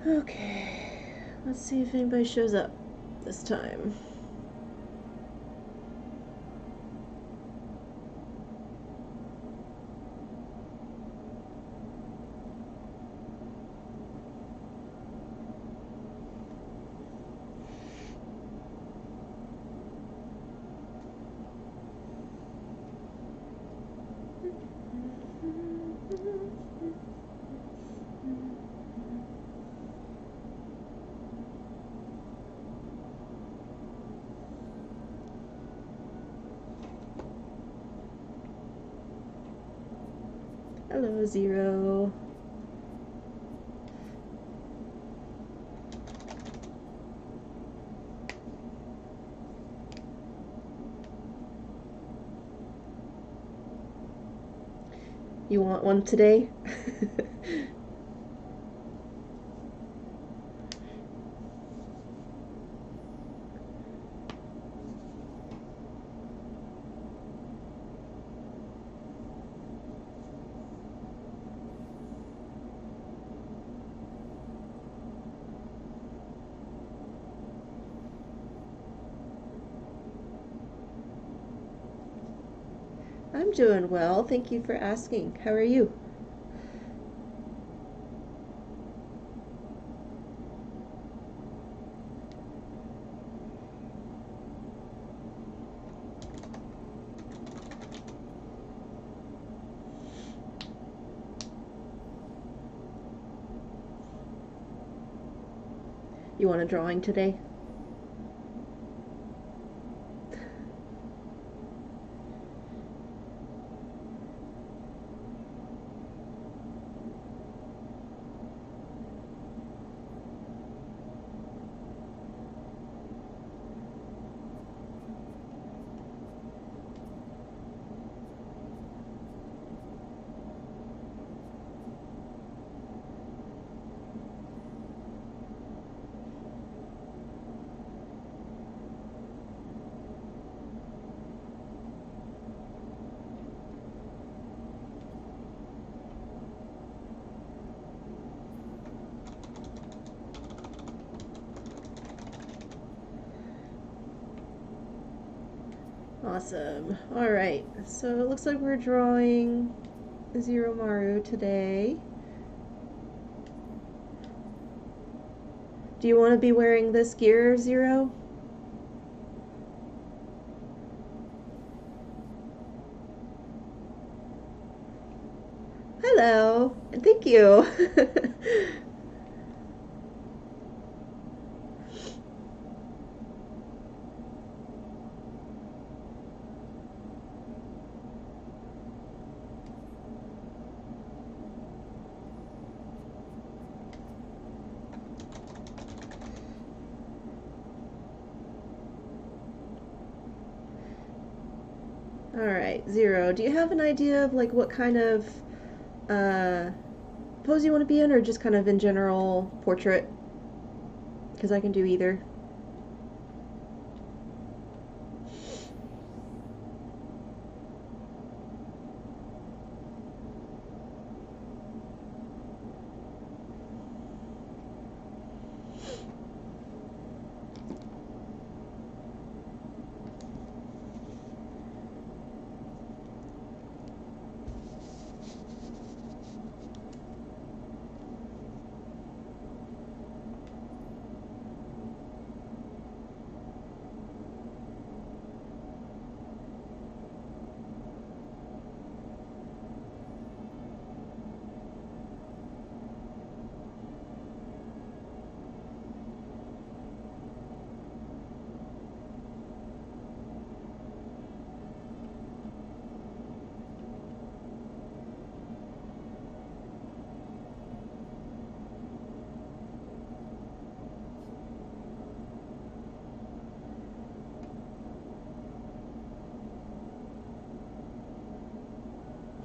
Okay, let's see if anybody shows up this time. Hello, Zero. You want one today? I'm doing well. Thank you for asking. How are you? You want a drawing today? Awesome. Alright, so it looks like we're drawing Zero Maru today. Do you want to be wearing this gear, Zero? Hello, and thank you. Alright, Zero, do you have an idea of like what kind of uh, pose you want to be in, or just kind of in general portrait? Because I can do either.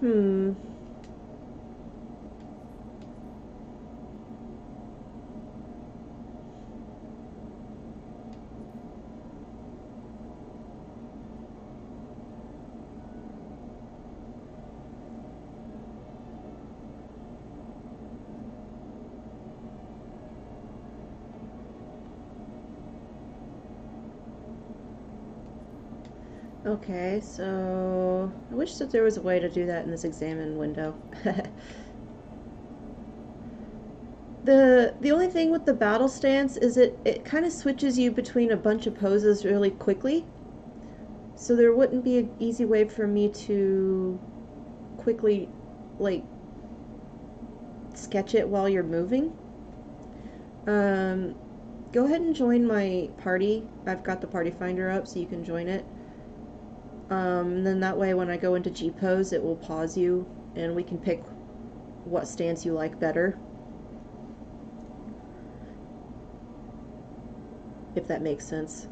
Hmm. Okay, so I wish that there was a way to do that in this examine window. The only thing with the battle stance is it kind of switches you between a bunch of poses really quickly. So there wouldn't be an easy way for me to quickly like sketch it while you're moving. Um, Go ahead and join my party. I've got the party finder up so you can join it. Then that way when I go into G pose it will pause you and we can pick what stance you like better. If that makes sense.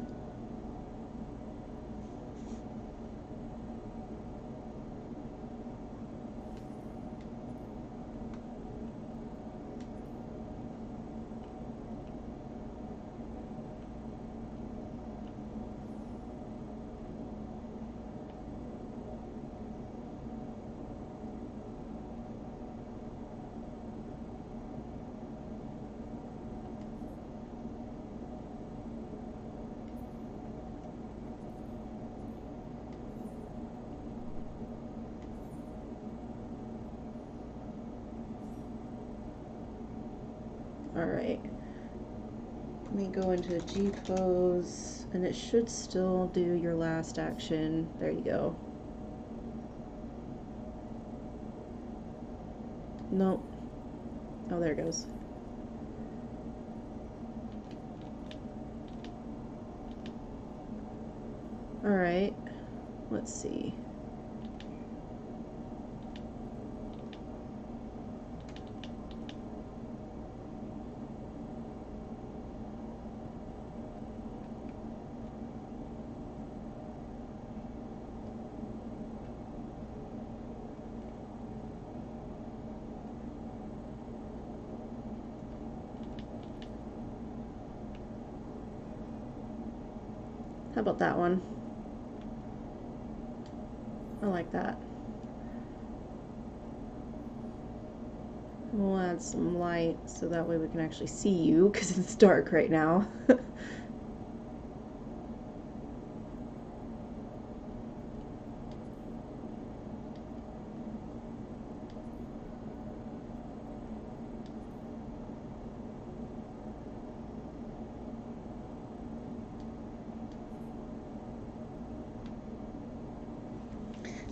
Alright. Let me go into G pose, and it should still do your last action. There you go. Nope. Oh, there it goes. Alright. Let's see. How about that one? I like that. We'll add some light so that way we can actually see you because it's dark right now.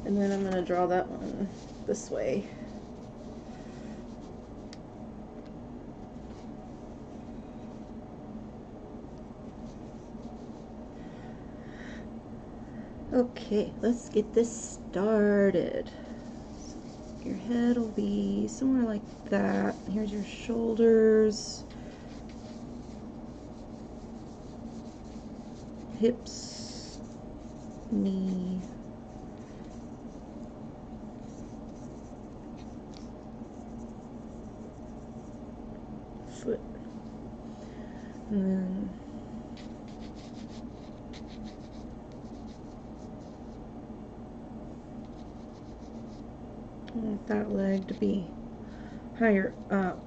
And then I'm going to draw that one this way. Okay, let's get this started. So your head will be somewhere like that. Here's your shoulders, hips, knee, foot, and then I want that leg to be higher up.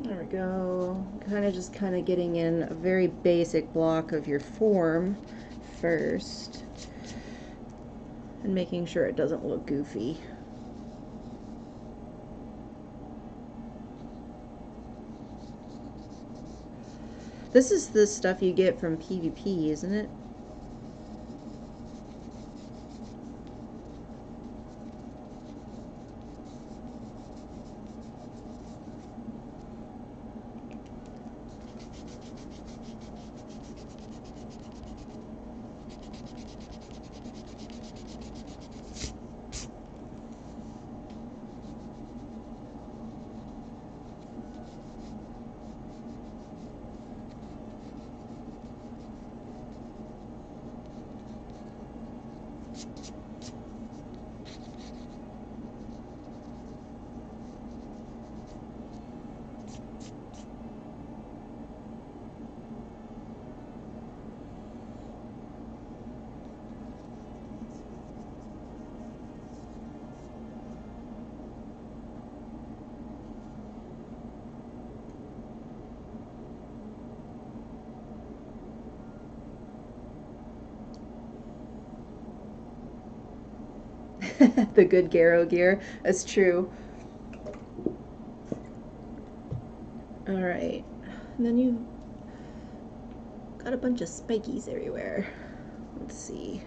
There we go. Kind of getting in a very basic block of your form first and making sure it doesn't look goofy. This is the stuff you get from PvP, isn't it? The good Garo gear. That's true. Alright. And then you got a bunch of spikies everywhere. Let's see.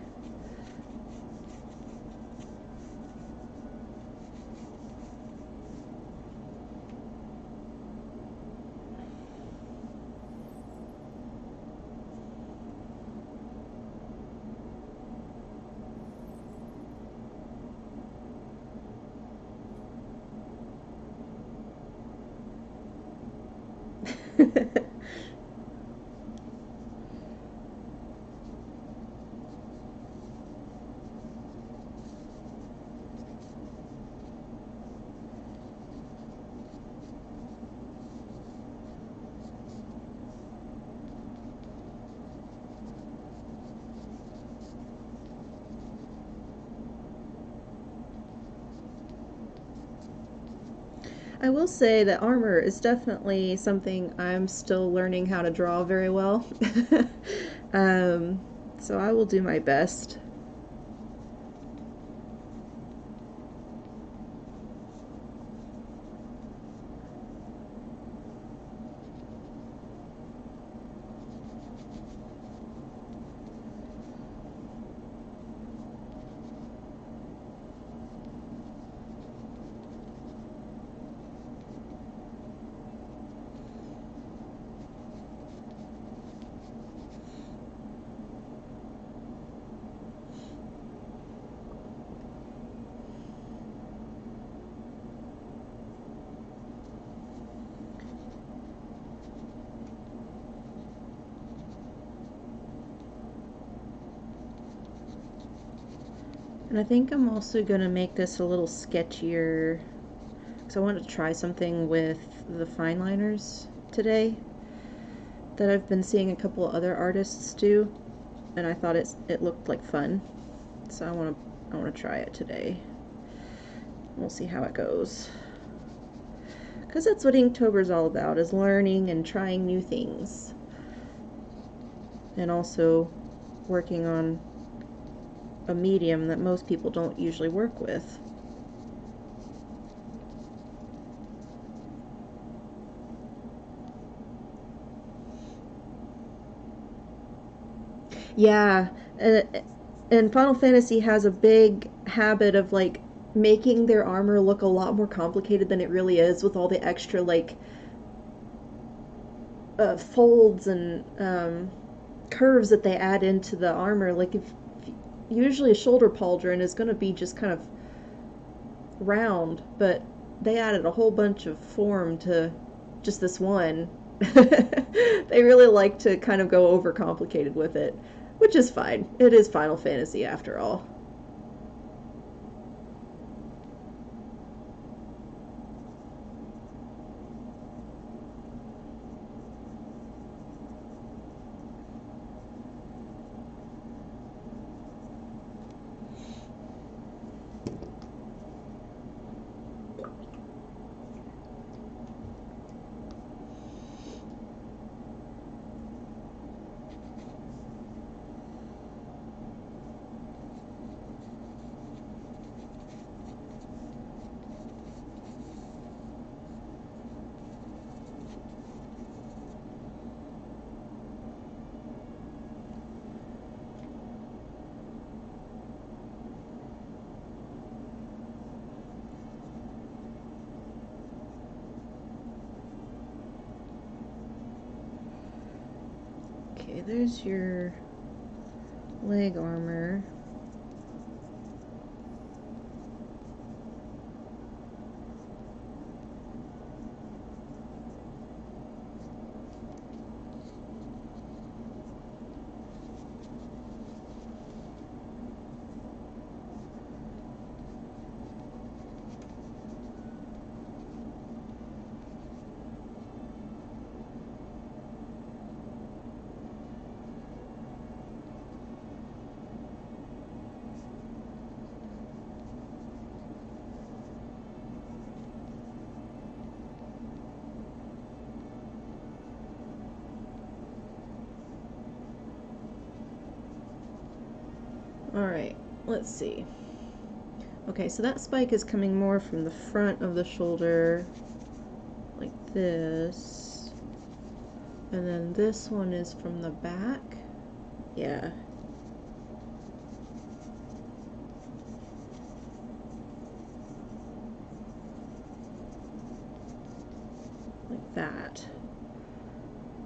I will say that armor is definitely something I'm still learning how to draw very well. um, so I will do my best. And I think I'm also going to make this a little sketchier because I want to try something with the fine liners today that I've been seeing a couple of other artists do, and I thought it looked like fun. So I want to try it today. We'll see how it goes. Because that's what Inktober is all about, is learning and trying new things. And also working on a medium that most people don't usually work with. Yeah, and Final Fantasy has a big habit of like making their armor look a lot more complicated than it really is, with all the extra like folds and curves that they add into the armor. Like if usually a shoulder pauldron is going to be just kind of round, but they added a whole bunch of form to just this one. They really like to kind of go over complicated with it, which is fine. It is Final Fantasy after all. Okay, there's your leg armor. Alright, let's see. Okay, so that spike is coming more from the front of the shoulder, like this. And then this one is from the back. Yeah. Like that.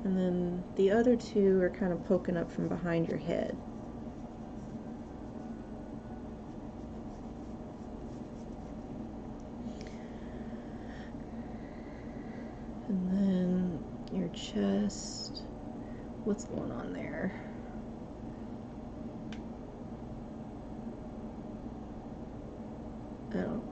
And then the other two are kind of poking up from behind your head. And then your chest. What's going on there? Oh.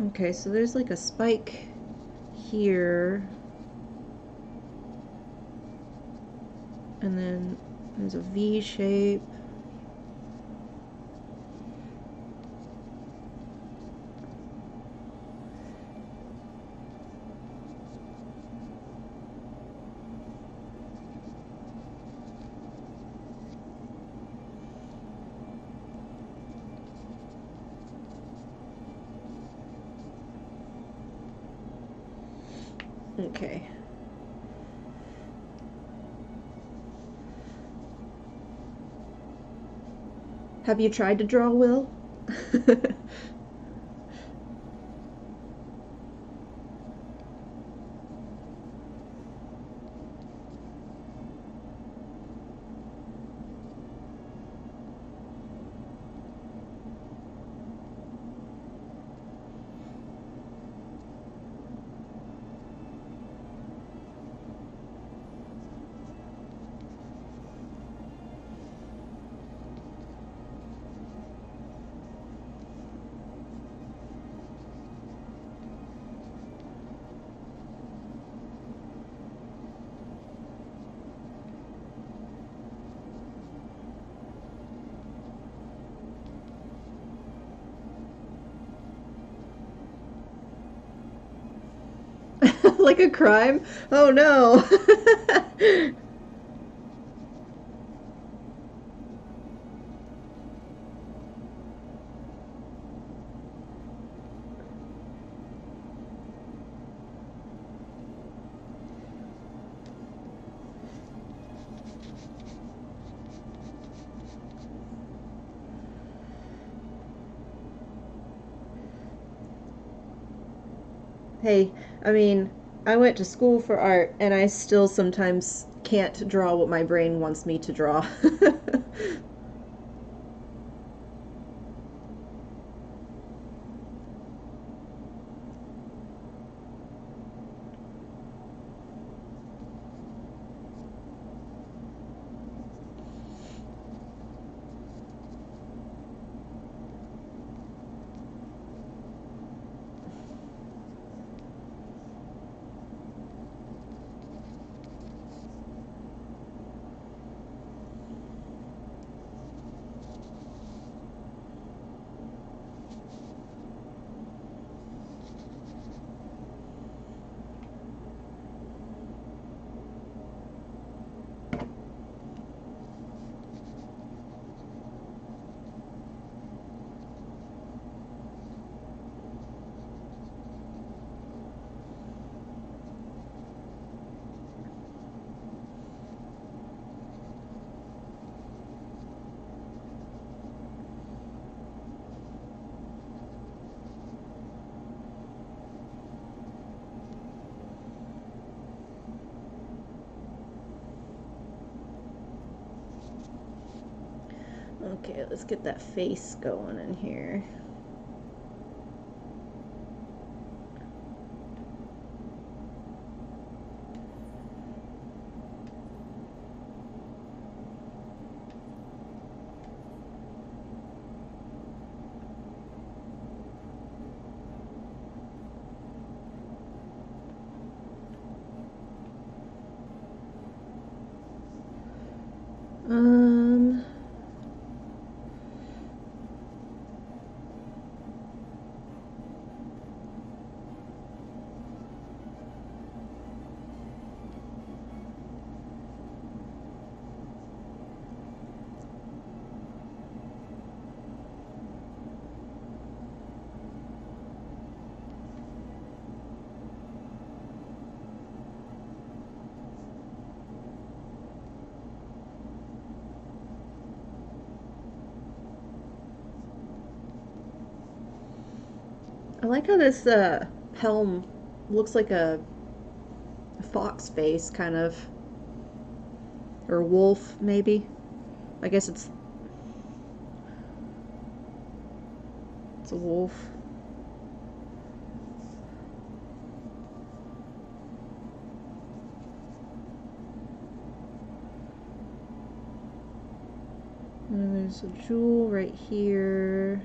Okay, so there's like a spike here. And then there's a V shape. Okay. Have you tried to draw, Will? Like a crime? Oh no. Hey, I mean, I went to school for art and I still sometimes can't draw what my brain wants me to draw. Okay, let's get that face going in here. Um, I like how this helm looks like a fox face, kind of. Or wolf, maybe. I guess it's a wolf. And there's a jewel right here.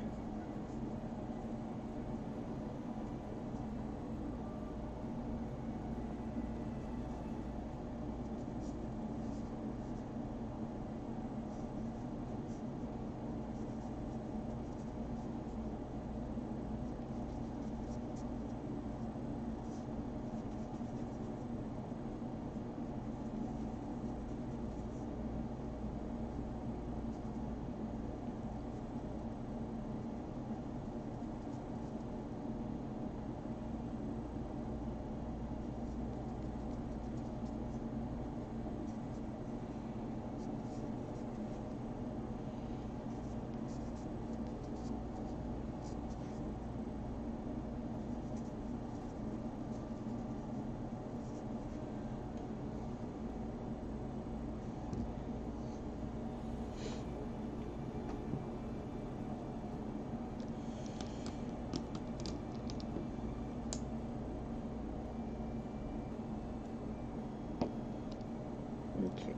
Okay.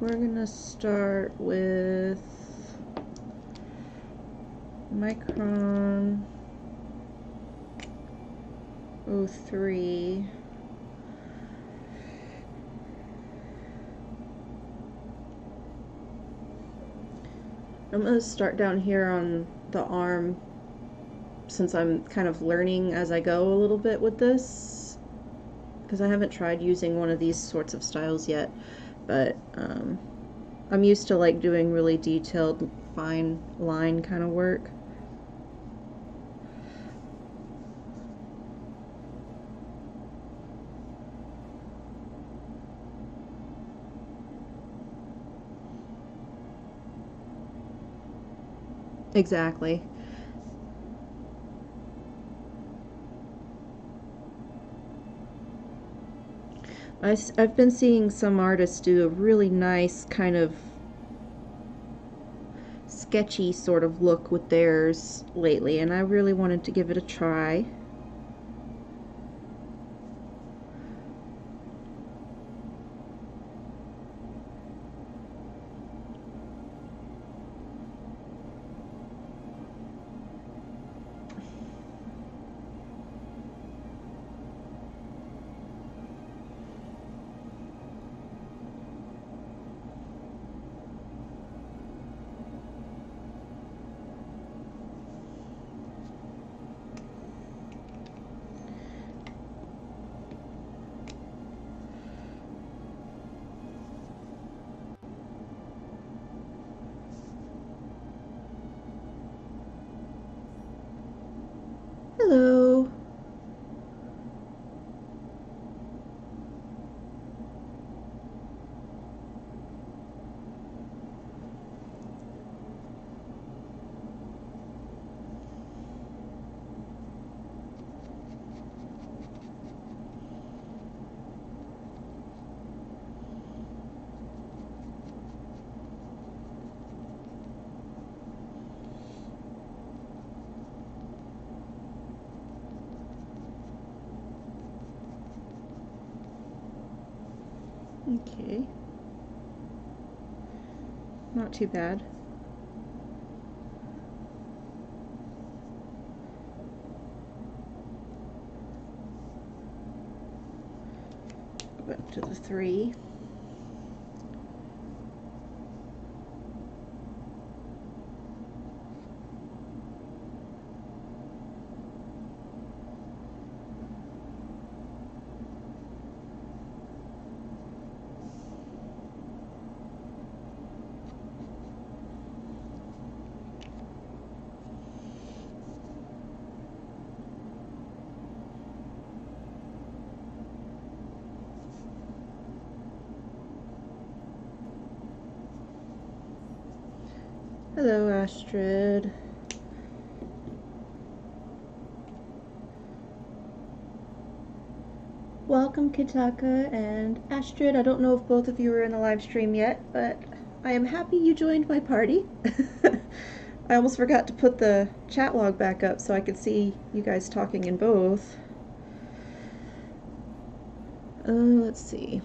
We're gonna start with Micron 03. I'm gonna start down here on the arm since I'm kind of learning as I go a little bit with this, because I haven't tried using one of these sorts of styles yet, but I'm used to like doing really detailed fine line kind of work. Exactly. I've been seeing some artists do a really nice kind of sketchy sort of look with theirs lately, and I really wanted to give it a try. Hello. Okay. Not too bad. Go back to the 3. Hello, Astrid. Welcome, Kitaka and Astrid. I don't know if both of you are in the live stream yet, but I am happy you joined my party. I almost forgot to put the chat log back up so I could see you guys talking in both. Let's see.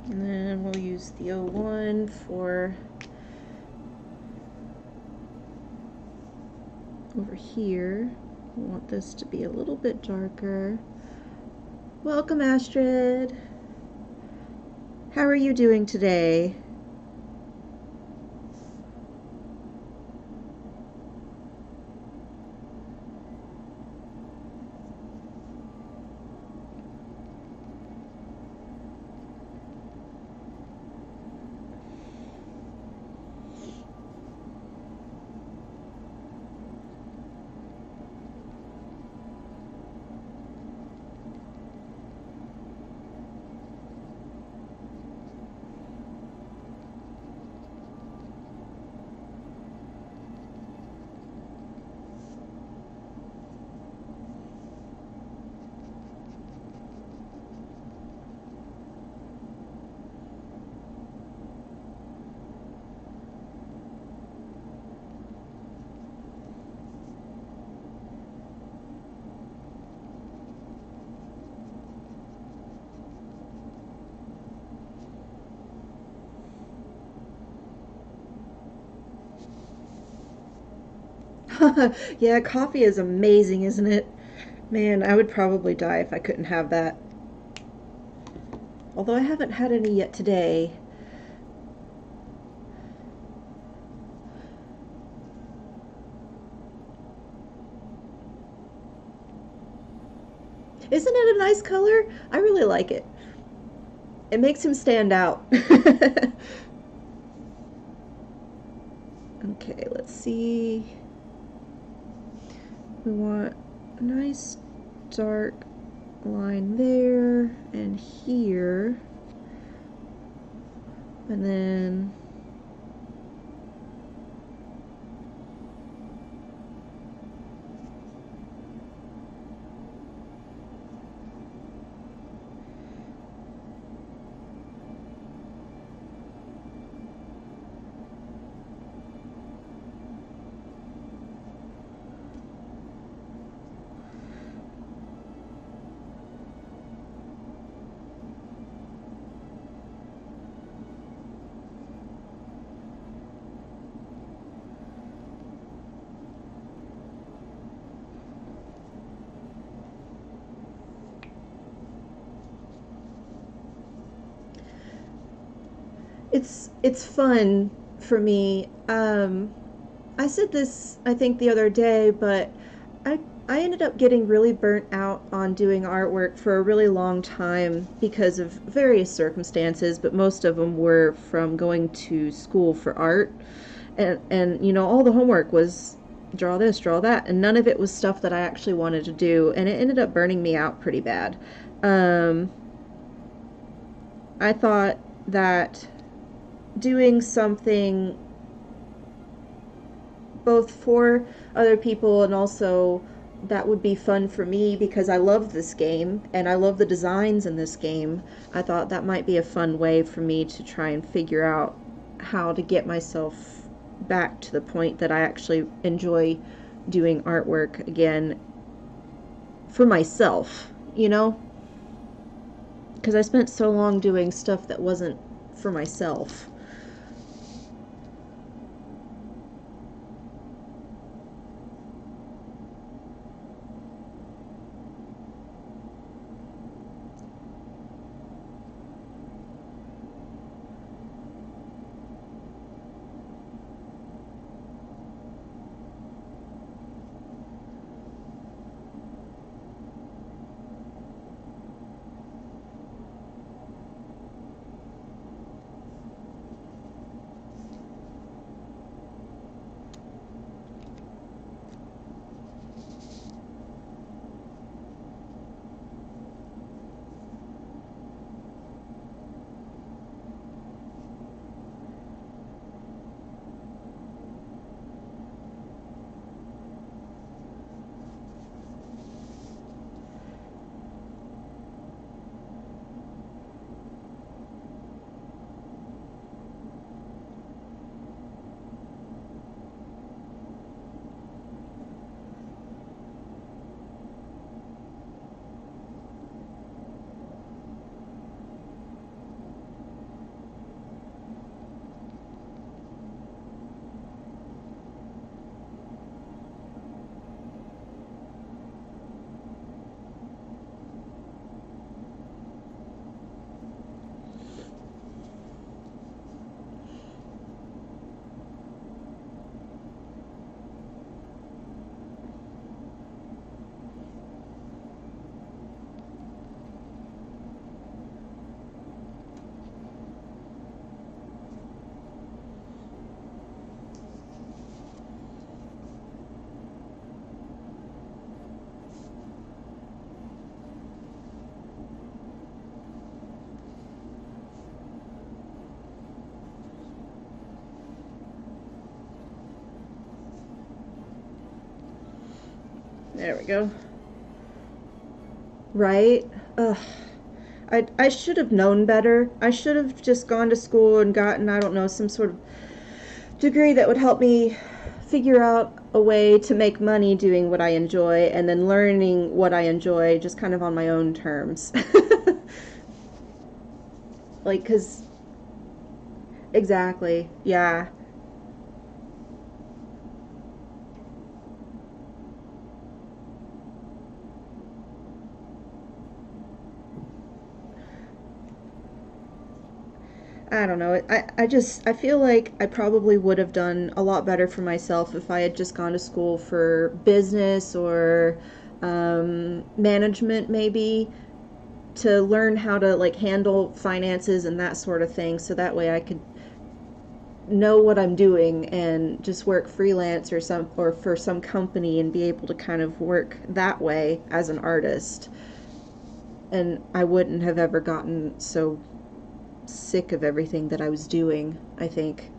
And then we'll use the 01 for over here. I want this to be a little bit darker. Welcome, Astrid. How are you doing today? Yeah, coffee is amazing, isn't it? Man, I would probably die if I couldn't have that. Although I haven't had any yet today. Isn't it a nice color? I really like it. It makes him stand out. Okay, let's see. We want a nice dark line there and here. And then it's fun for me. I said this I think the other day, but I I ended up getting really burnt out on doing artwork for a really long time because of various circumstances, but most of them were from going to school for art. And you know, all the homework was draw this, draw that, and none of it was stuff that I actually wanted to do, and it ended up burning me out pretty bad. Um, I thought that doing something both for other people and also that would be fun for me because I love this game and I love the designs in this game. I thought that might be a fun way for me to try and figure out how to get myself back to the point that I actually enjoy doing artwork again for myself, you know? Because I spent so long doing stuff that wasn't for myself. There we go. Right? Ugh. I should have known better. I should have just gone to school and gotten, I don't know, some sort of degree that would help me figure out a way to make money doing what I enjoy, and then learning what I enjoy just kind of on my own terms. Like, because, exactly, yeah. I don't know. I feel like I probably would have done a lot better for myself if I had just gone to school for business or management, maybe, to learn how to like handle finances and that sort of thing. So that way I could know what I'm doing and just work freelance or for some company and be able to kind of work that way as an artist. And I wouldn't have ever gotten so sick of everything that I was doing, I think.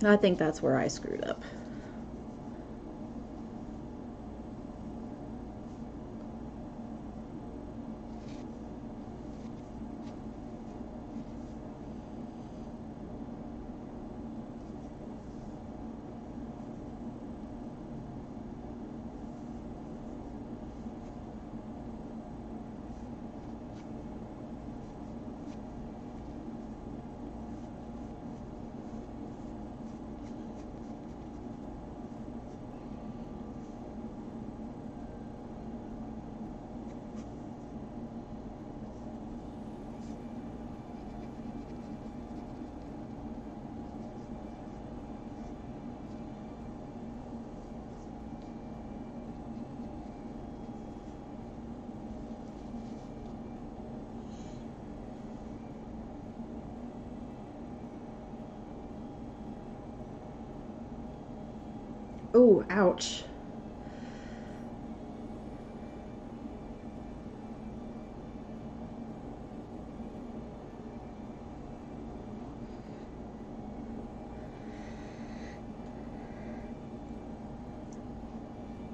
I think that's where I screwed up. Oh, ouch.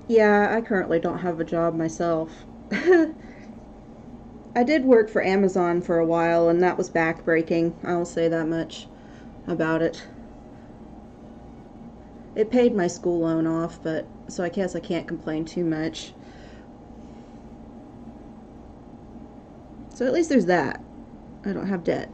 Yeah, I currently don't have a job myself. I did work for Amazon for a while, and that was backbreaking. I'll say that much about it. It paid my school loan off, but so I guess I can't complain too much. So at least there's that. I don't have debt.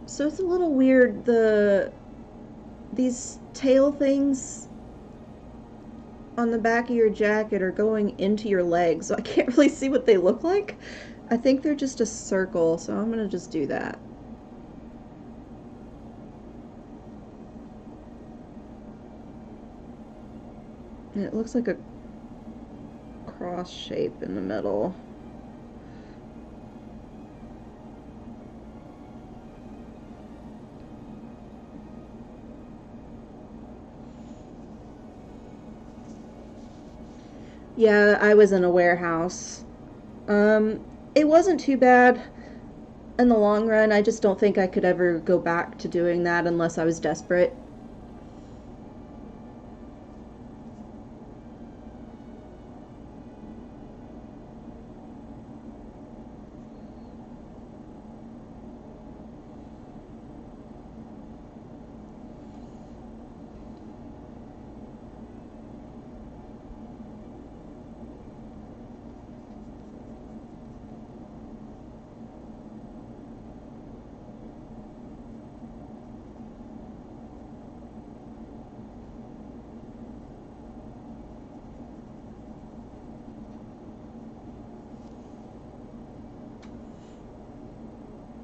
So it's a little weird. These tail things on the back of your jacket are going into your legs, so I can't really see what they look like. I think they're just a circle, so I'm gonna just do that. And it looks like a cross shape in the middle. Yeah, I was in a warehouse. Um, it wasn't too bad in the long run. I just don't think I could ever go back to doing that unless I was desperate.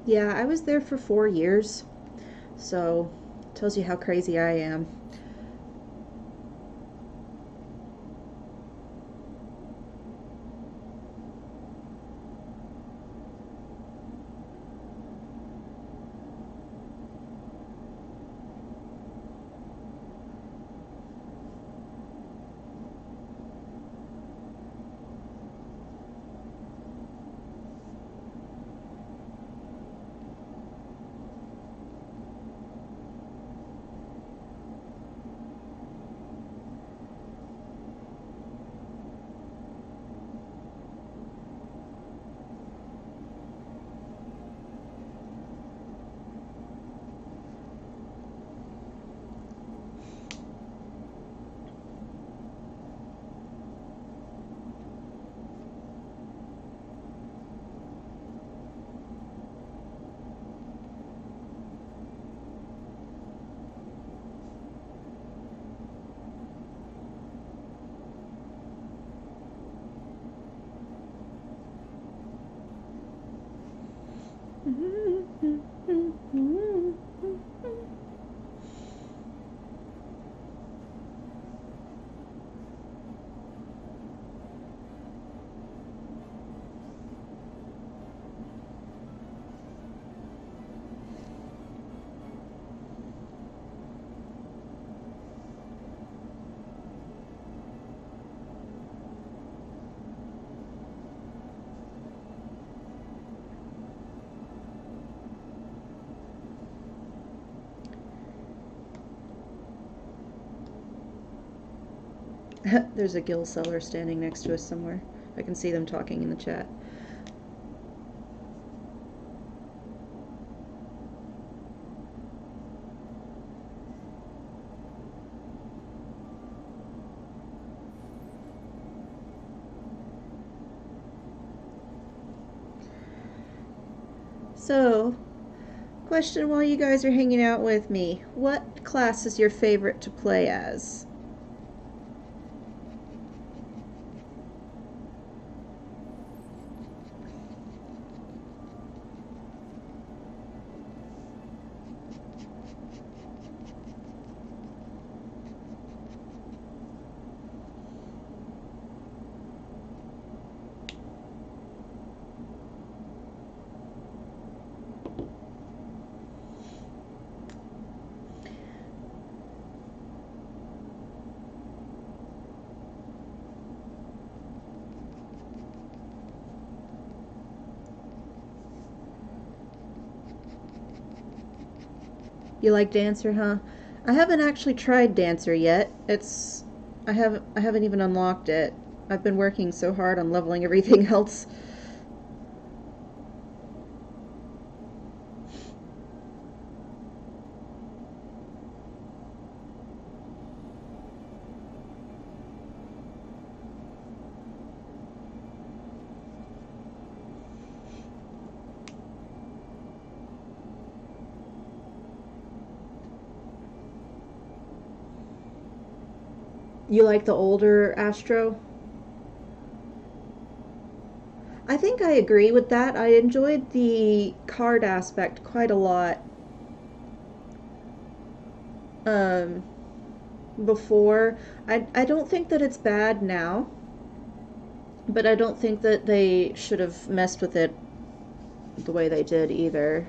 Yeah, I was there for 4 years, so tells you how crazy I am. There's a gill seller standing next to us somewhere. I can see them talking in the chat. So, question while you guys are hanging out with me. What class is your favorite to play as? You like Dancer, huh? I haven't actually tried Dancer yet. I haven't even unlocked it. I've been working so hard on leveling everything else. You like the older Astro? I think I agree with that. I enjoyed the card aspect quite a lot. Um, Before. I don't think that it's bad now, but I don't think that they should have messed with it the way they did either.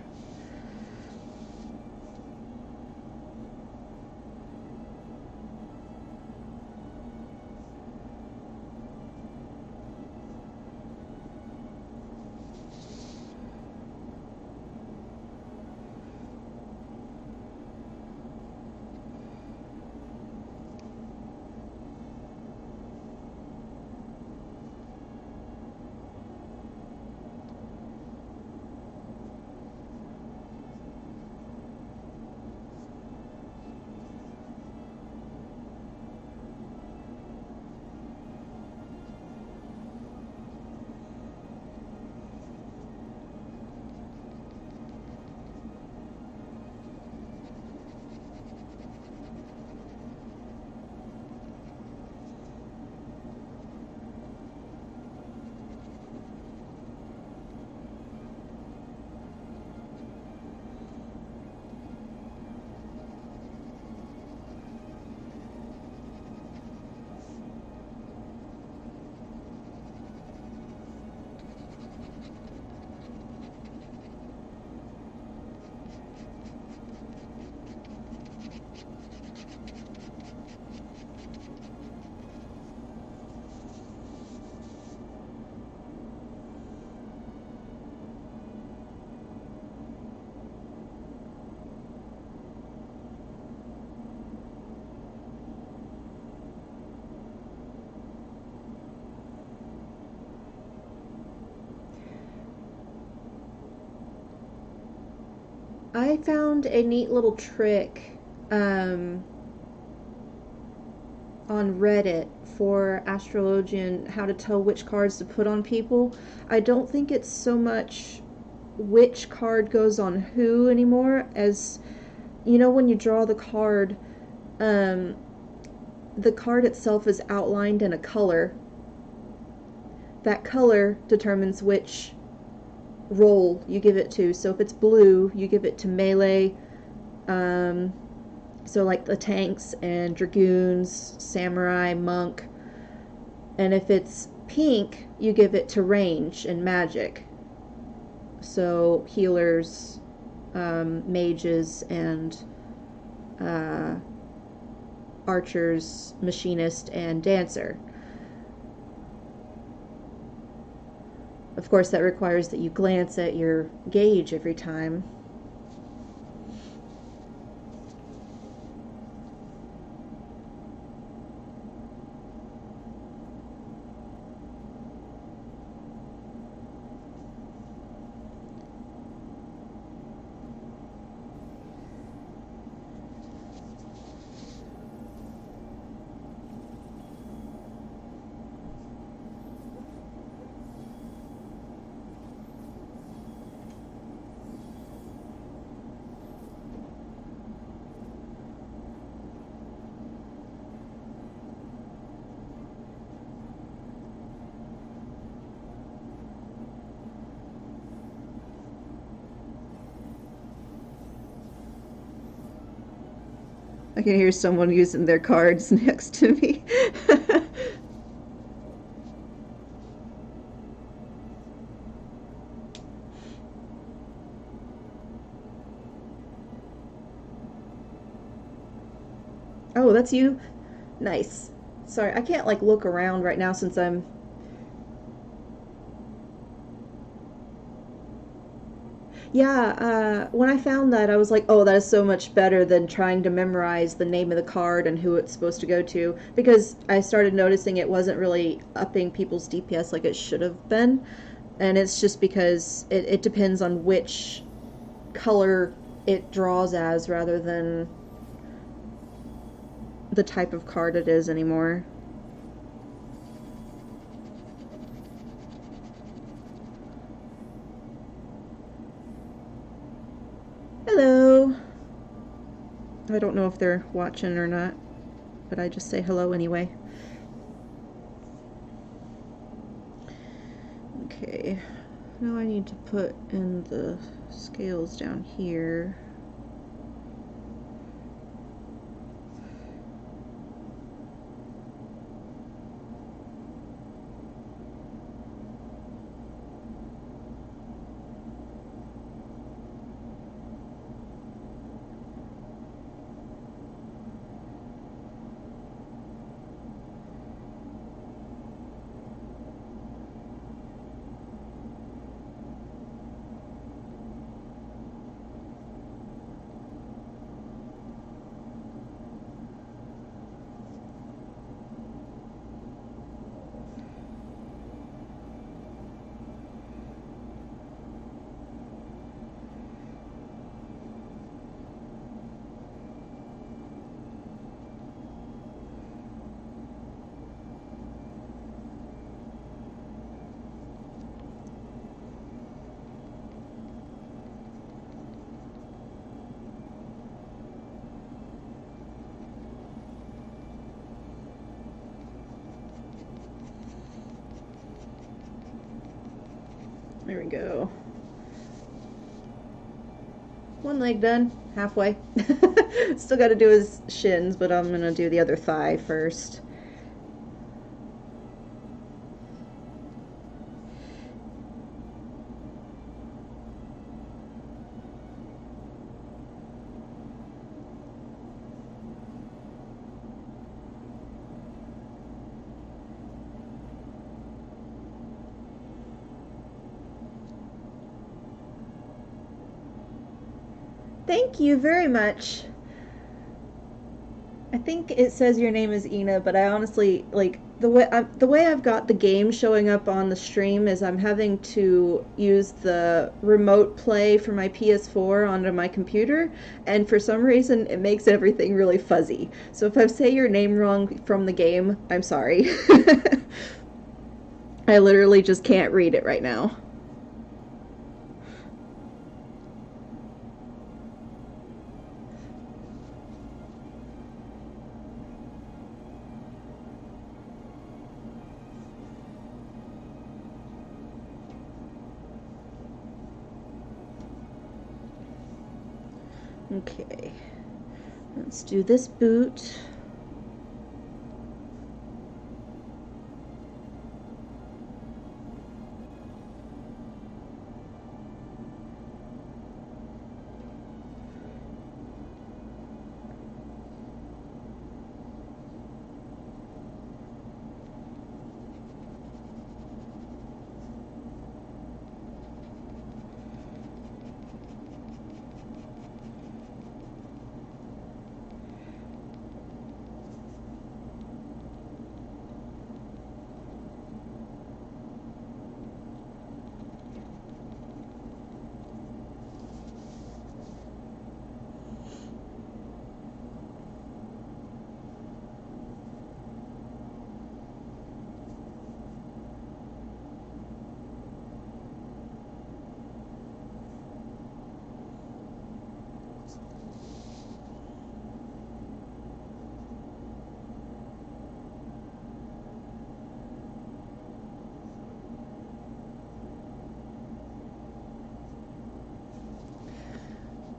I found a neat little trick on Reddit for Astrologian how to tell which cards to put on people. I don't think it's so much which card goes on who anymore as when you draw um, the card itself is outlined in a color. That color determines which role you give it to. So if it's blue, you give it to melee. Um, so like the tanks and dragoons, samurai, monk. And if it's pink, you give it to range and magic. So healers, mages, and archers, machinist, and dancer. Of course, that requires that you glance at your gauge every time. I can hear someone using their cards next to me. Oh, that's you? Nice. Sorry, I can't like look around right now since I'm... Yeah, when I found that, I was like, oh, that is so much better than trying to memorize the name of the card and who it's supposed to go to, because I started noticing it wasn't really upping people's DPS like it should have been, and it's just because it depends on which color it draws as rather than the type of card it is anymore. Hello! I don't know if they're watching or not, but I just say hello anyway. Okay, now I need to put in the scales down here. There we go. One leg done, halfway. Still got to do his shins, but I'm going to do the other thigh first. Thank you very much. I think it says your name is Ina, but I honestly like the way I've got the game showing up on the stream is I'm having to use the remote play for my PS4 onto my computer, and for some reason it makes everything really fuzzy. So if I say your name wrong from the game, I'm sorry. I literally just can't read it right now. Okay, let's do this boot.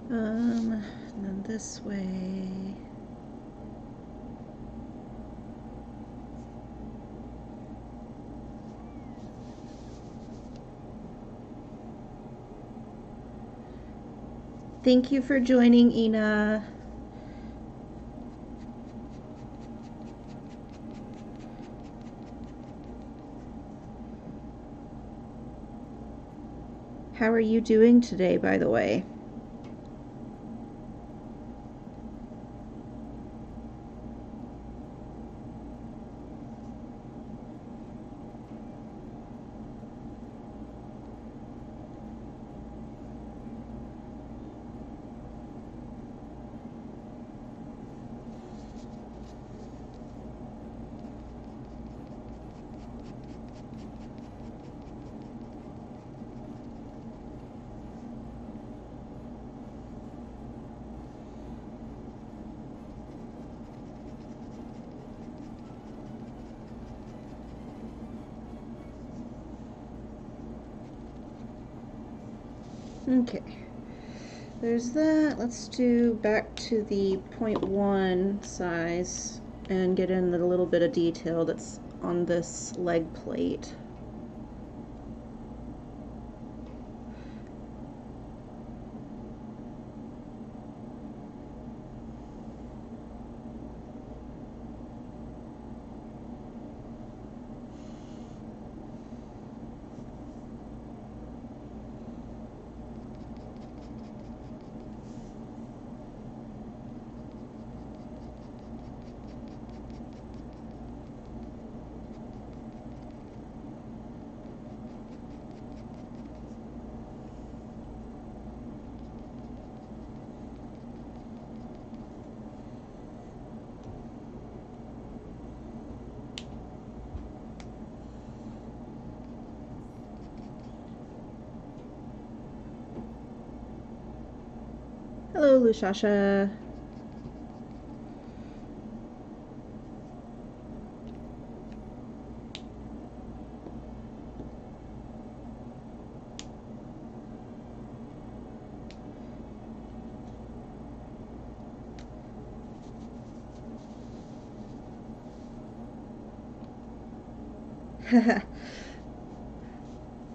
And then this way. Thank you for joining, Ina. How are you doing today, by the way? Okay, there's that. Let's do back to the 0.1 size and get in the little bit of detail that's on this leg plate. Hello, Lushasha.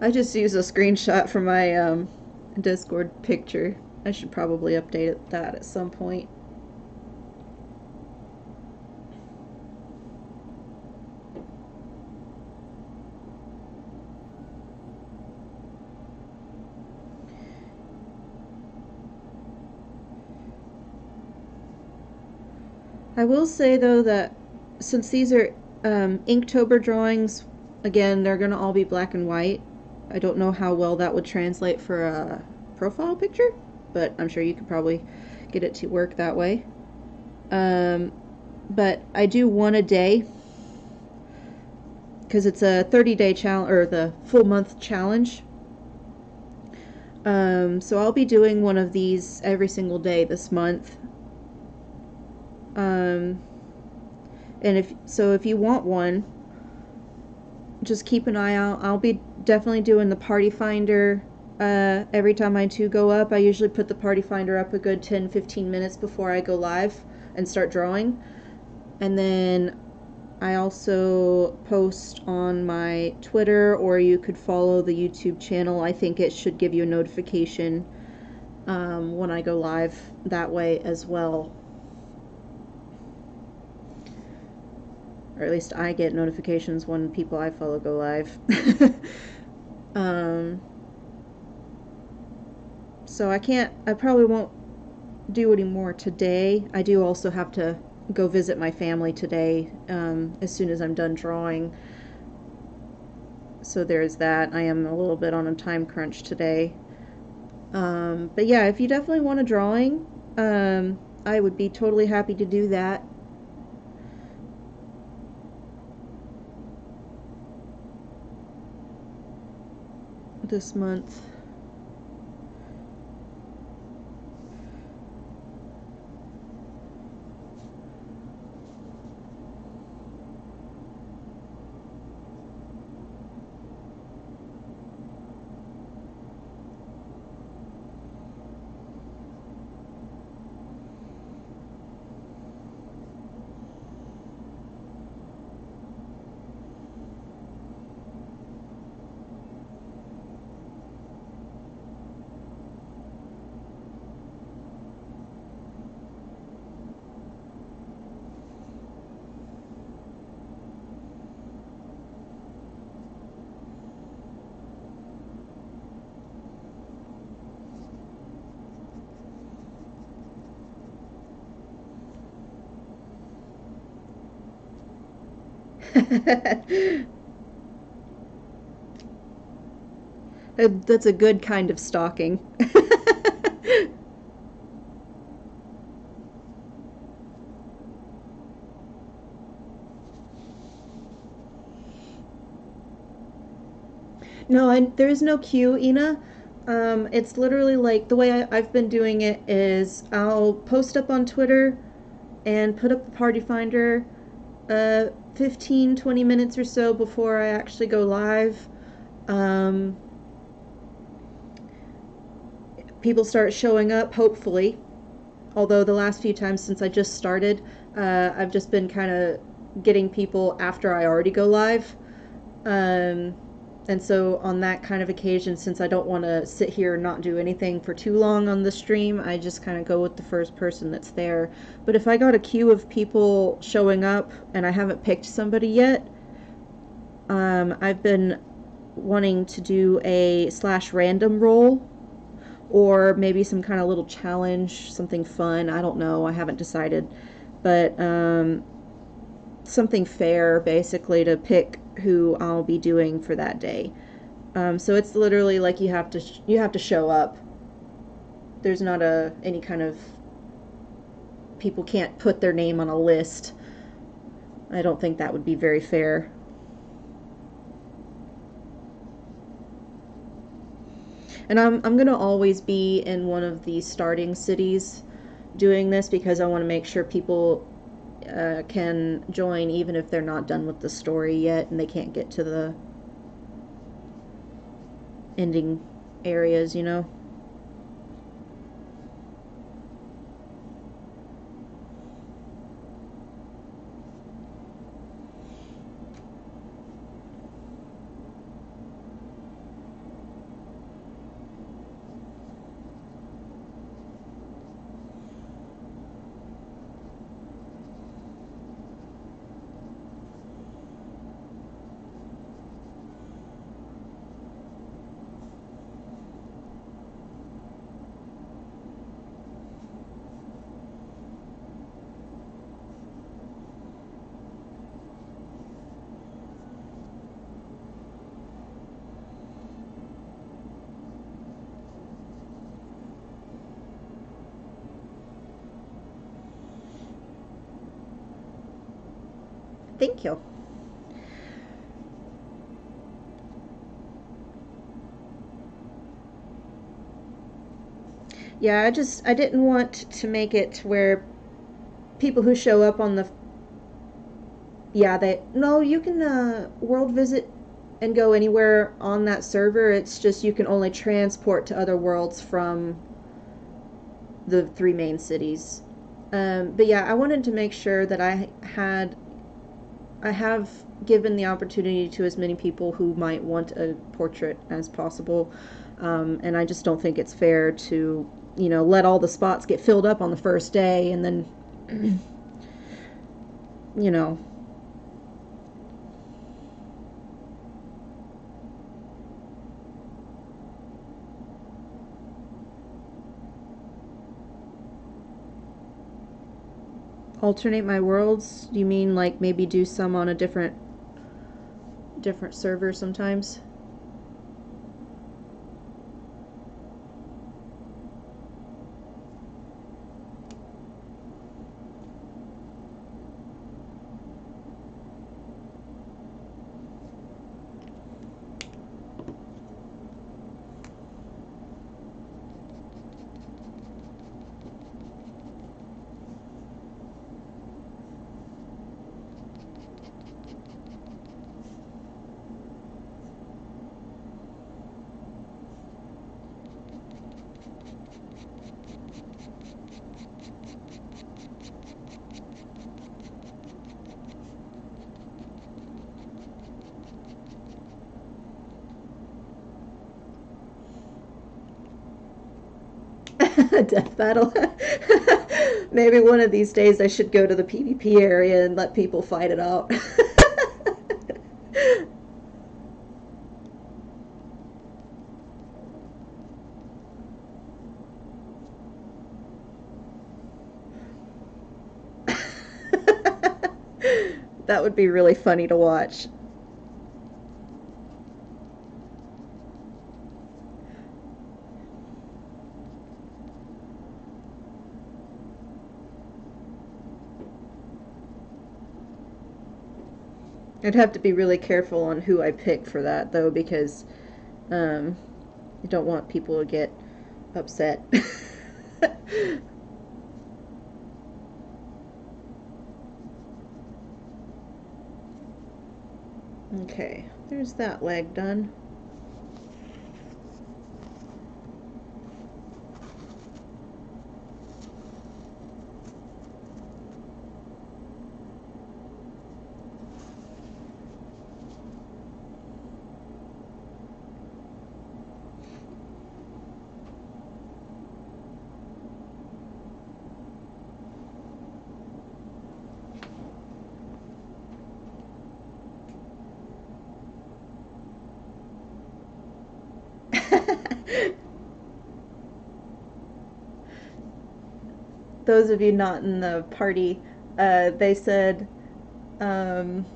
I just used a screenshot from my Discord picture. I should probably update that at some point. I will say though that since these are Inktober drawings, again, they're gonna all be black and white. I don't know how well that would translate for a profile picture, but I'm sure you could probably get it to work that way. But I do one a day because it's a 30-day challenge, or the full month challenge. So I'll be doing one of these every single day this month. And if you want one, just keep an eye out. I'll be definitely doing the party finder Every time I do go up, I usually put the party finder up a good 10-15 minutes before I go live and start drawing. And then I also post on my Twitter, or you could follow the YouTube channel. I think it should give you a notification when I go live that way as well. Or at least I get notifications when people I follow go live. So I probably won't do any more today. I do also have to go visit my family today as soon as I'm done drawing. So there's that. I am a little bit on a time crunch today. But yeah, if you definitely want a drawing, I would be totally happy to do that. This month. That's a good kind of stalking. No, there is no queue, Ina. It's literally like the way I've been doing it is I'll post up on Twitter and put up the party finder 15-20 minutes or so before I actually go live. People start showing up, hopefully. Although the last few times since I just started, I've just been kind of getting people after I already go live. And so on that kind of occasion, since I don't want to sit here and not do anything for too long on the stream, I just kind of go with the first person that's there. But if I got a queue of people showing up and I haven't picked somebody yet, I've been wanting to do a /random roll, or maybe some kind of little challenge, something fun. I don't know. I haven't decided. But something fair, basically, to pick who I'll be doing for that day. So it's literally like you have to show up. There's not any kind of, people can't put their name on a list. I don't think that would be very fair. And I'm gonna always be in one of the starting cities doing this, because I want to make sure people can join even if they're not done with the story yet and they can't get to the ending areas, you know? Thank you. Yeah, I didn't want to make it where people who show up on the, yeah, no, you can world visit and go anywhere on that server. It's just you can only transport to other worlds from the 3 main cities. But yeah, I wanted to make sure that I have given the opportunity to as many people who might want a portrait as possible. And I just don't think it's fair to, let all the spots get filled up on the first day and then, you know, alternate my worlds. You mean like maybe do some on a different server sometimes? Death battle. Maybe one of these days I should go to the PvP area and let people fight it out. That would be really funny to watch. I'd have to be really careful on who I pick for that, though, because I don't want people to get upset. Okay, there's that leg done. Those of you not in the party, they said, um,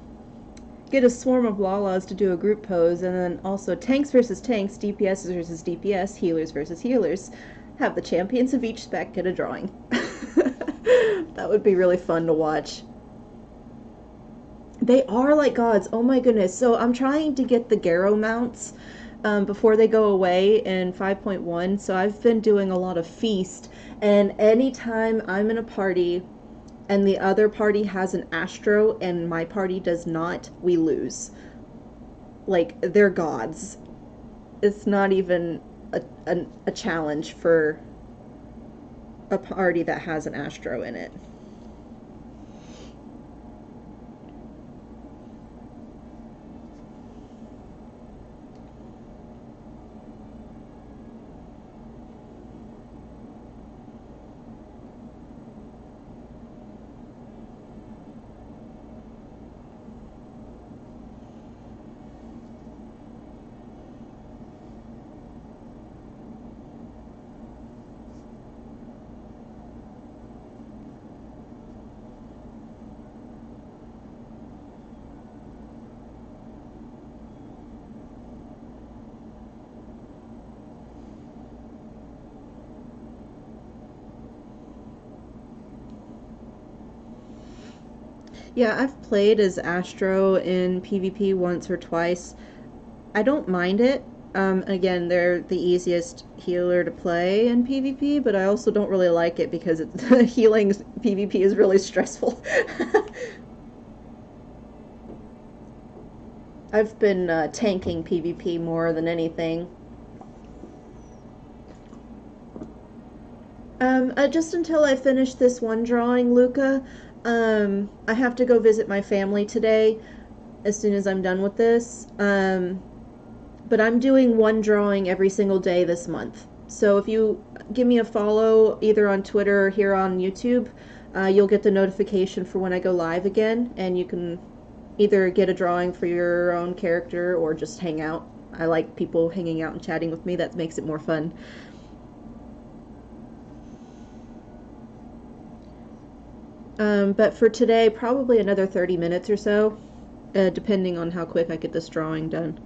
get a swarm of Lalas to do a group pose, and then also tanks versus tanks, DPS versus DPS, healers versus healers. Have the champions of each spec get a drawing. That would be really fun to watch. They are like gods. Oh my goodness. So I'm trying to get the Garrow mounts before they go away in 5.1. So I've been doing a lot of feast. And anytime I'm in a party and the other party has an Astro and my party does not, we lose. Like, they're gods. It's not even a challenge for a party that has an Astro in it. Yeah, I've played as Astro in PvP once or twice. I don't mind it. Again, they're the easiest healer to play in PvP, but I also don't really like it because healing PvP is really stressful. I've been tanking PvP more than anything. Just until I finish this one drawing, Luca. I have to go visit my family today as soon as I'm done with this. But I'm doing one drawing every single day this month. So if you give me a follow either on Twitter or here on YouTube, you'll get the notification for when I go live again, and you can either get a drawing for your own character or just hang out. I like people hanging out and chatting with me. That makes it more fun. But for today, probably another 30 minutes or so, depending on how quick I get this drawing done.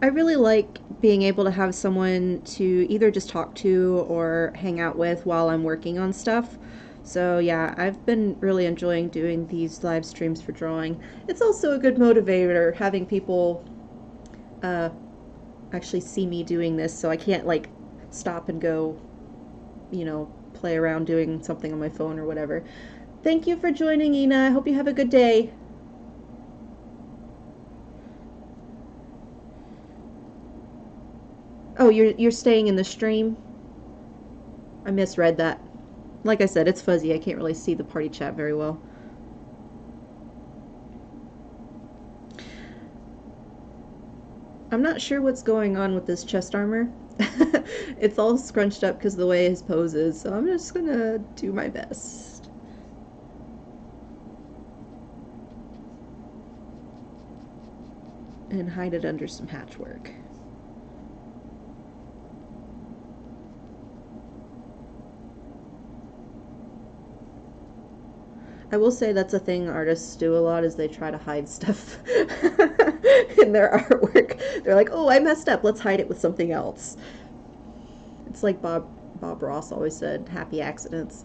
I really like being able to have someone to either just talk to or hang out with while I'm working on stuff. So yeah, I've been really enjoying doing these live streams for drawing. It's also a good motivator having people uh, actually see me doing this, so I can't like stop and go, play around doing something on my phone or whatever. Thank you for joining, Ina. I hope you have a good day. Oh, you're staying in the stream? I misread that. Like I said, it's fuzzy. I can't really see the party chat very well. I'm not sure what's going on with this chest armor. It's all scrunched up because of the way his pose is, so I'm just gonna do my best. And hide it under some hatchwork. I will say that's a thing artists do a lot is they try to hide stuff in their artwork. They're like, "Oh, I messed up. Let's hide it with something else." It's like Bob Ross always said, "Happy accidents."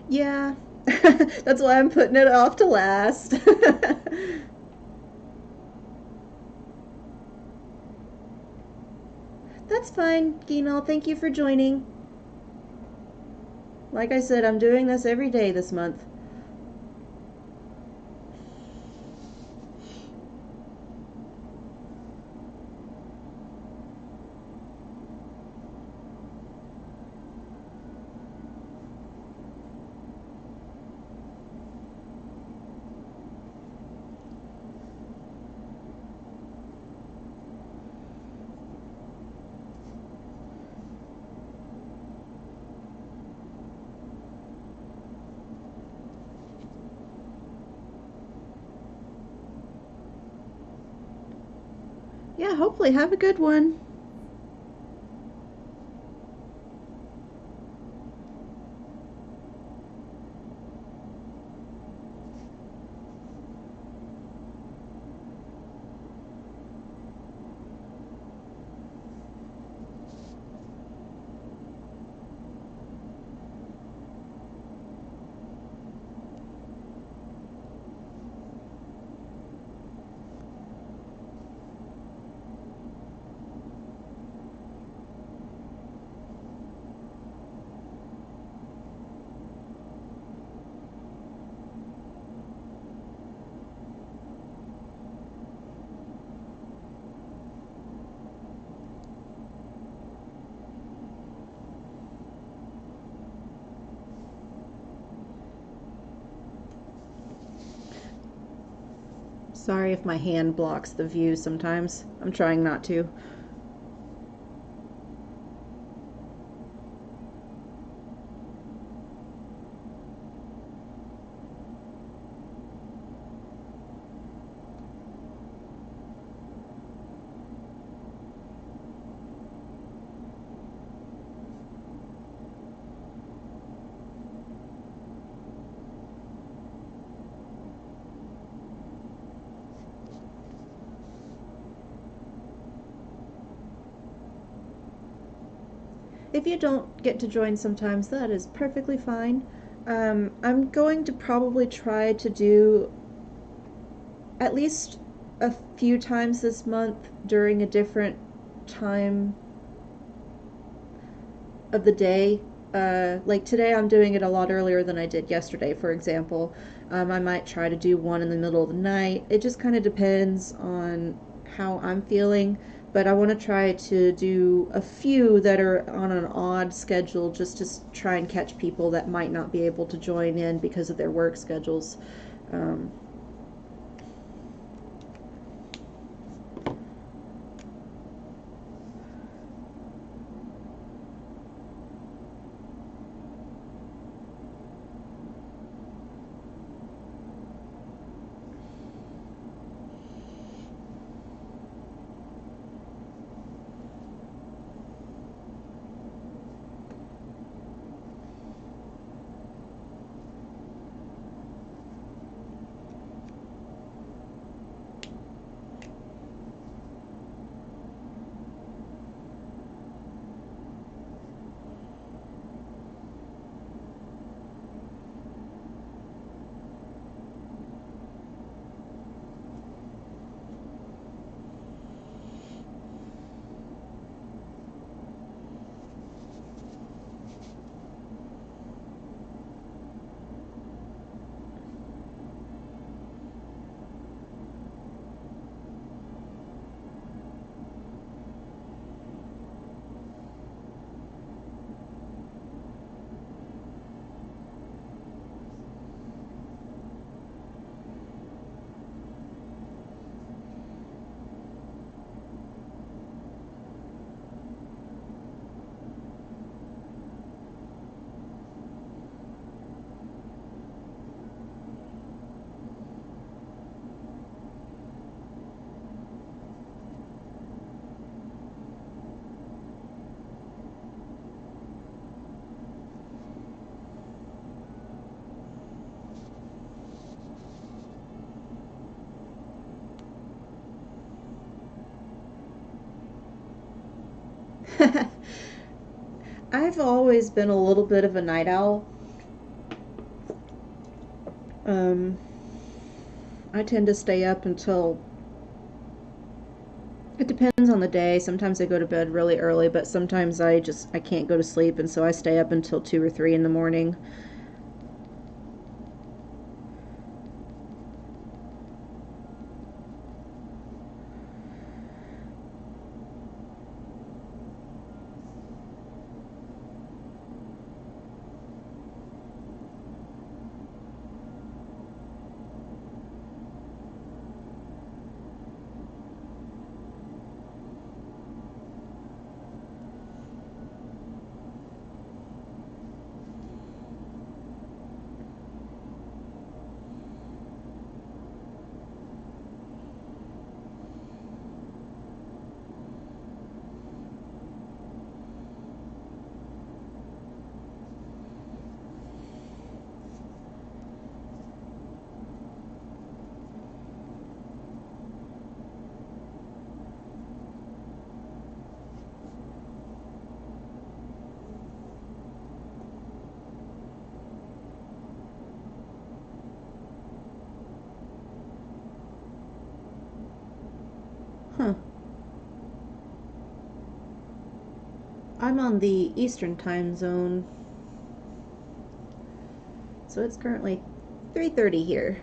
Yeah, that's why I'm putting it off to last. That's fine, Gino. Thank you for joining. Like I said, I'm doing this every day this month. Yeah, hopefully have a good one. Sorry if my hand blocks the view sometimes. I'm trying not to. If you don't get to join sometimes, that is perfectly fine. I'm going to probably try to do at least a few times this month during a different time of the day. Like today, I'm doing it a lot earlier than I did yesterday, for example. I might try to do one in the middle of the night. It just kind of depends on how I'm feeling. But I want to try to do a few that are on an odd schedule just to try and catch people that might not be able to join in because of their work schedules. Um, I've always been a little bit of a night owl. Um, I tend to stay up until, it depends on the day. Sometimes I go to bed really early, but sometimes I can't go to sleep, and so I stay up until 2 or 3 in the morning. Huh. I'm on the Eastern time zone, so it's currently 3:30 here.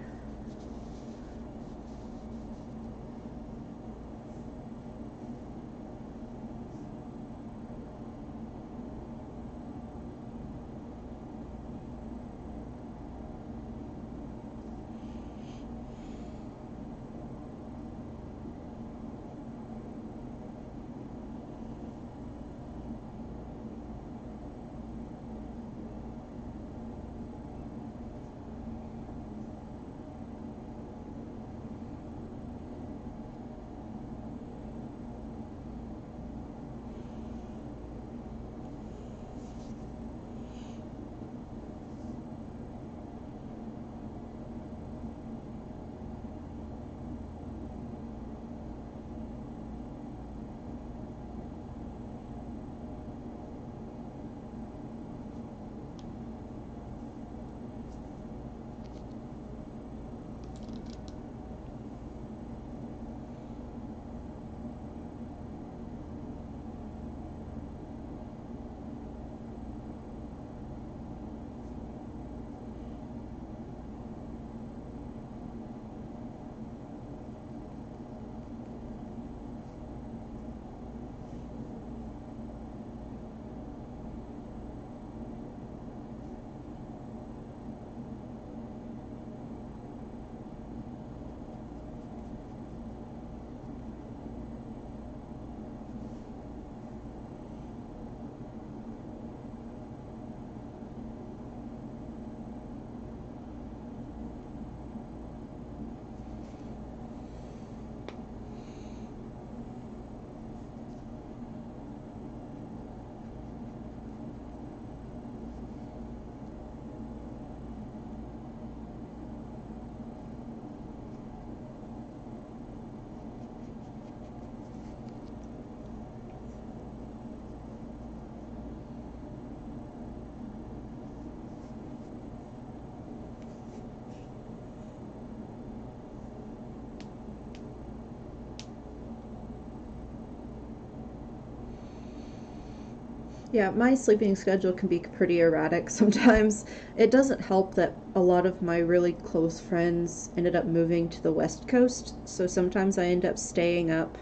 Yeah, my sleeping schedule can be pretty erratic sometimes. It doesn't help that a lot of my really close friends ended up moving to the West Coast, so sometimes I end up staying up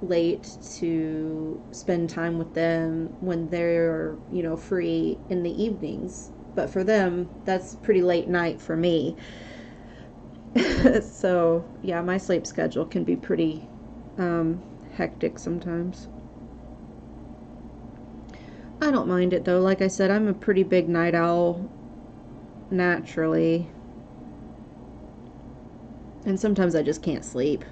late to spend time with them when they're, free in the evenings. But for them, that's pretty late night for me. So, yeah, my sleep schedule can be pretty um, hectic sometimes. I don't mind it though. Like I said, I'm a pretty big night owl naturally, and sometimes I just can't sleep.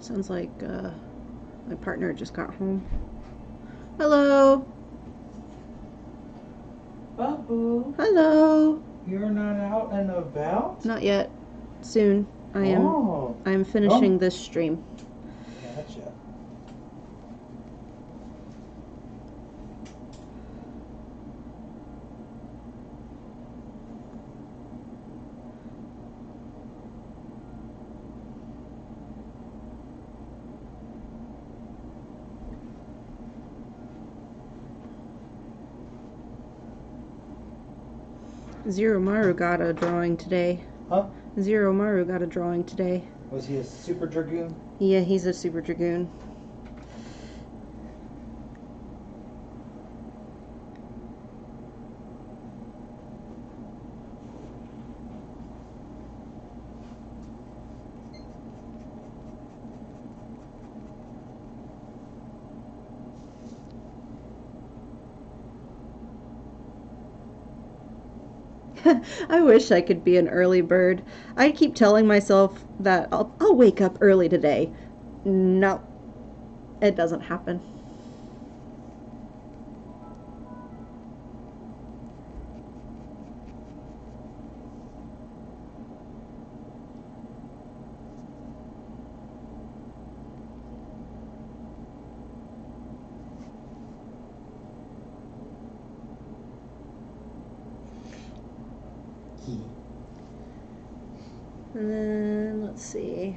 Sounds like my partner just got home. Hello. Babu. Hello. You're not out and about? Not yet. Soon. I am. Oh. I am finishing this stream. Gotcha. Zero Maru got a drawing today. Huh? Zero Maru got a drawing today. Was he a super dragoon? Yeah, he's a super dragoon. I wish I could be an early bird. I keep telling myself that I'll wake up early today. No, it doesn't happen. And then, let's see.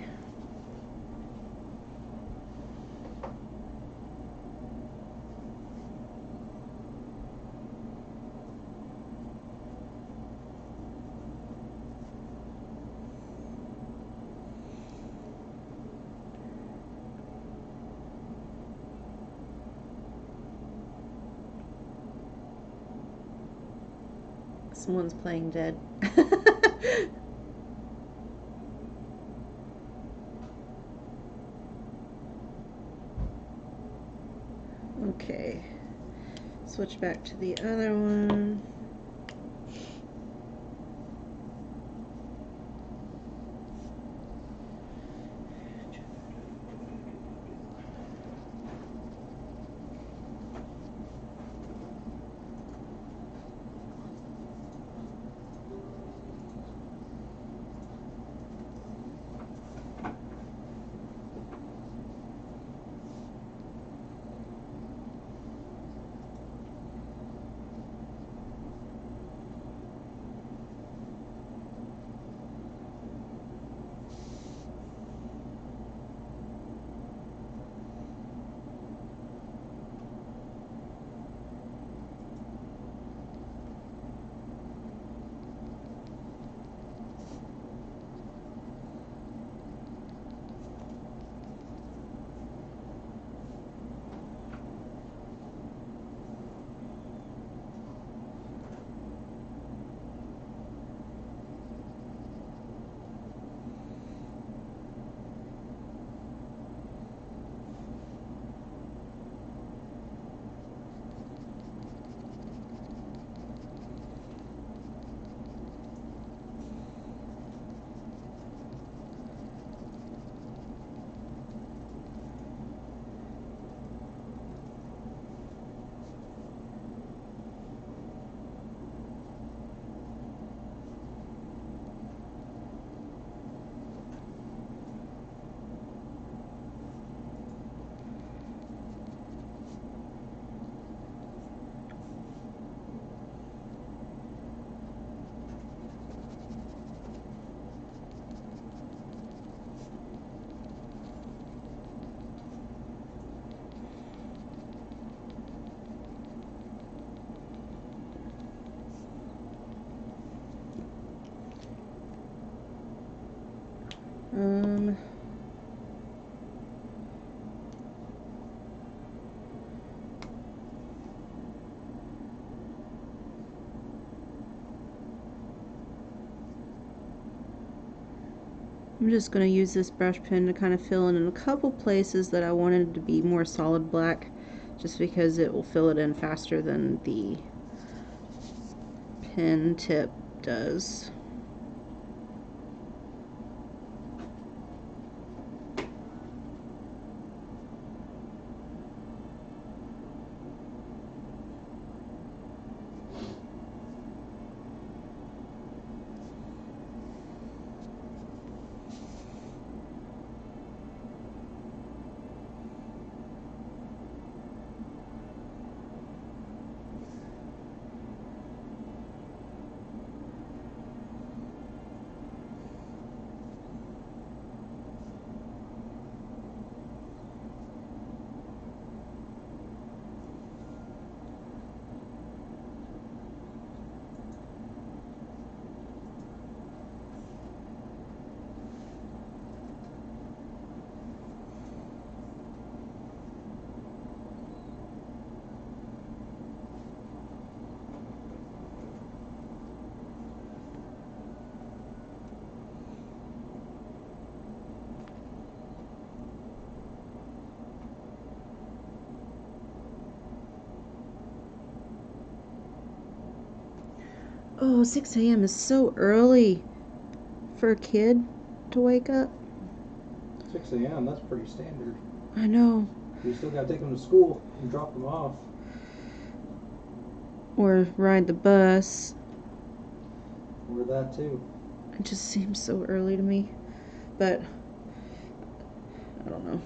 Someone's playing dead. Okay. Switch back to the other one. I'm just going to use this brush pen to kind of fill in a couple places that I wanted to be more solid black, just because it will fill it in faster than the pen tip does. Oh, 6 a.m. is so early for a kid to wake up. 6 a.m. That's pretty standard. I know. You still gotta take them to school and drop them off. Or ride the bus. Or that too. It just seems so early to me. But I don't know.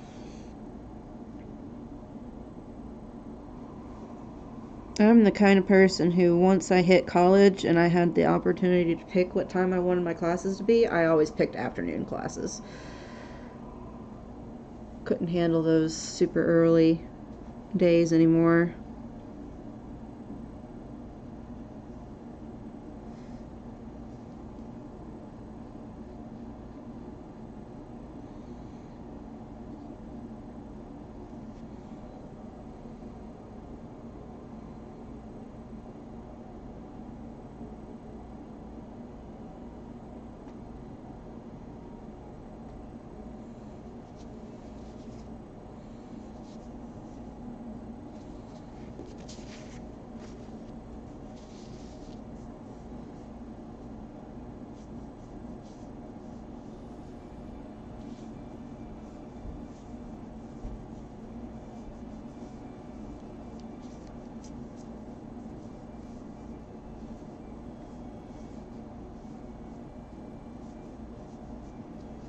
I'm the kind of person who, once I hit college and I had the opportunity to pick what time I wanted my classes to be, I always picked afternoon classes. Couldn't handle those super early days anymore.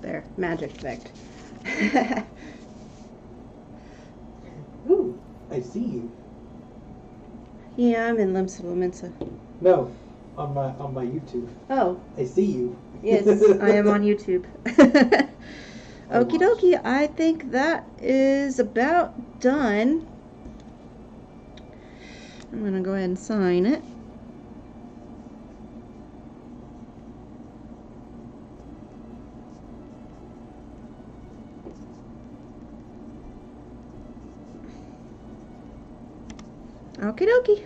There, magic effect. Ooh, I see you. Yeah, I'm in Limsa Lominsa. No, on my YouTube. Oh, I see you. yes, I am on YouTube. Okie dokie, I think that is about done. I'm gonna go ahead and sign it. Okie dokie.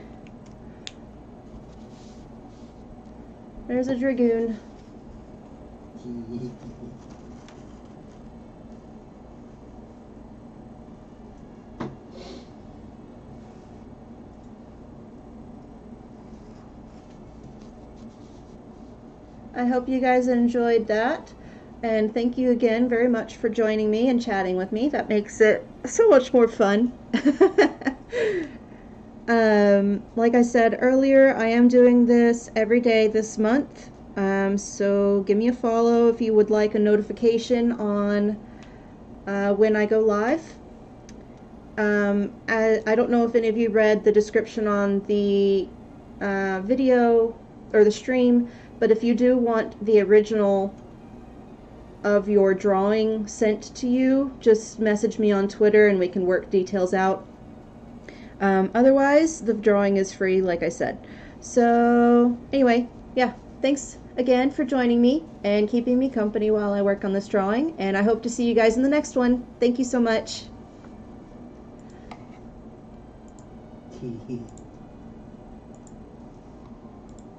There's a dragoon. I hope you guys enjoyed that. And thank you again very much for joining me and chatting with me. That makes it so much more fun. Like I said earlier, I am doing this every day this month. So give me a follow if you would like a notification on when I go live. I don't know if any of you read the description on the video or the stream, but if you do want the original of your drawing sent to you, just message me on Twitter and we can work details out. Otherwise, the drawing is free, like I said. So, anyway, yeah, thanks again for joining me and keeping me company while I work on this drawing, and I hope to see you guys in the next one. Thank you so much.